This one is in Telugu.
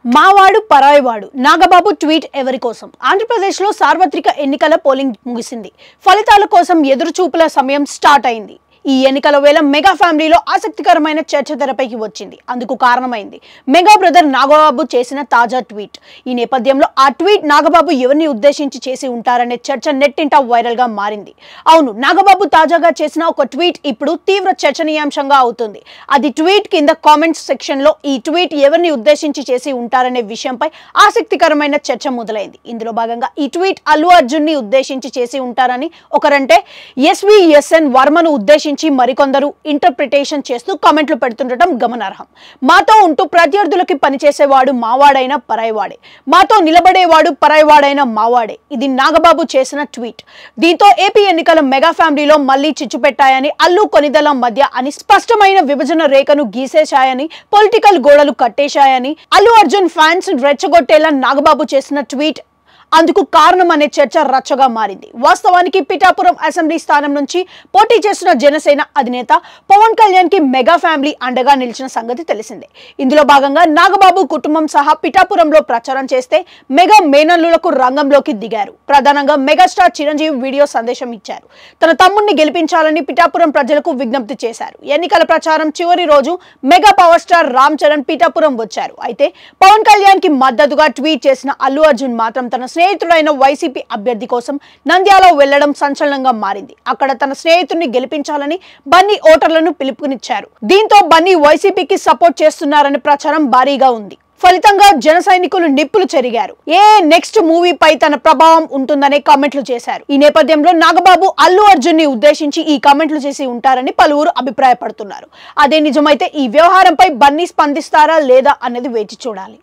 మావాడు పరాయివాడు నాగబాబు ట్వీట్ ఎవరి కోసం? ఆంధ్రప్రదేశ్లో సార్వత్రిక ఎన్నికల పోలింగ్ ముగిసింది. ఫలితాల కోసం ఎదురుచూపుల సమయం స్టార్ట్ అయింది. ఈ ఎన్నికల వేళ మెగా ఫ్యామిలీలో ఆసక్తికరమైన చర్చ తెరపైకి వచ్చింది. అందుకు కారణమైంది మెగా బ్రదర్ నాగబాబు చేసిన తాజా ట్వీట్. ఈ నేపథ్యంలో ఆ ట్వీట్ నాగబాబు ఎవరిని ఉద్దేశించి చేసి ఉంటారనే చర్చ నెట్టింట వైరల్ గా మారింది. అవును, నాగబాబు తాజాగా చేసిన ఒక ట్వీట్ ఇప్పుడు తీవ్ర చర్చనీయాంశంగా అవుతుంది. అది ట్వీట్ కింద కామెంట్స్ సెక్షన్ లో ఈ ట్వీట్ ఎవరిని ఉద్దేశించి చేసి ఉంటారనే విషయంపై ఆసక్తికరమైన చర్చ మొదలైంది. ఇందులో భాగంగా ఈ ట్వీట్ అల్లు అర్జున్ ని ఉద్దేశించి చేసి ఉంటారని ఒకరంటే, ఎస్విఎస్ఎన్ వర్మను ఉద్దేశించి మరికొందరు ఇంటర్ప్రిటేషన్ చేస్తూ కామెంట్లు పెడుతుండటం గమనార్హం. మాతో ఉంటూ ప్రత్యర్థులకి పనిచేసేవాడు మావాడైన పరాయివాడే, మాతో నిలబడేవాడు పరాయివాడైన మావాడే. ఇది నాగబాబు చేసిన ట్వీట్. దీంతో ఏపీ ఎన్నికల మెగా ఫ్యామిలీలో మళ్లీ చిచ్చు పెట్టాయని, అల్లు కొనిదల మధ్య అని స్పష్టమైన విభజన రేఖను గీసేశాయని, పొలిటికల్ గోడలు కట్టేశాయని, అల్లు అర్జున్ ఫ్యాన్స్ రెచ్చగొట్టేలా నాగబాబు చేసిన ట్వీట్ అందుకు కారణం అనే చర్చ రచ్చగా మారింది. వాస్తవానికి పిఠాపురం అసెంబ్లీ స్థానం నుంచి పోటీ చేసిన జనసేన అధినేత పవన్ కళ్యాణ్ కి మెగా ఫ్యామిలీ అండగా నిలిచిన సంగతి తెలిసిందే. ఇందులో భాగంగా నాగబాబు కుటుంబం సహా పిఠాపురంలో ప్రచారం చేస్తే మెగా మేనల్లులకు రంగంలోకి దిగారు. ప్రధానంగా మెగాస్టార్ చిరంజీవి వీడియో సందేశం ఇచ్చారు. తన తమ్ముడిని గెలిపించాలని పిఠాపురం ప్రజలకు విజ్ఞప్తి చేశారు. ఎన్నికల ప్రచారం చివరి రోజు mega power star Ram Charan Pithapuram వచ్చారు. అయితే పవన్ కళ్యాణ్ కి మద్దతుగా ట్వీట్ చేసిన అల్లు అర్జున్ మాత్రం తన స్నేహితుడైన వైసీపీ అభ్యర్థి కోసం నంద్యాల వెళ్లడం సంచలనంగా మారింది. అక్కడ తన స్నేహితుడిని గెలిపించాలని బన్నీ ఓటర్లను పిలుపునిచ్చారు. దీంతో బన్నీ వైసీపీకి సపోర్ట్ చేస్తున్నారనే ప్రచారం భారీగా ఉంది. ఫలితంగా జన సైనికులు నిప్పులు చెరిగారు. నెక్స్ట్ మూవీపై తన ప్రభావం ఉంటుందనే కామెంట్లు చేశారు. ఈ నేపథ్యంలో నాగబాబు అల్లు అర్జున్ ని ఉద్దేశించి ఈ కామెంట్లు చేసి ఉంటారని పలువురు అభిప్రాయపడుతున్నారు. అదే నిజమైతే ఈ వ్యవహారంపై బన్నీ స్పందిస్తారా లేదా అన్నది వేచి చూడాలి.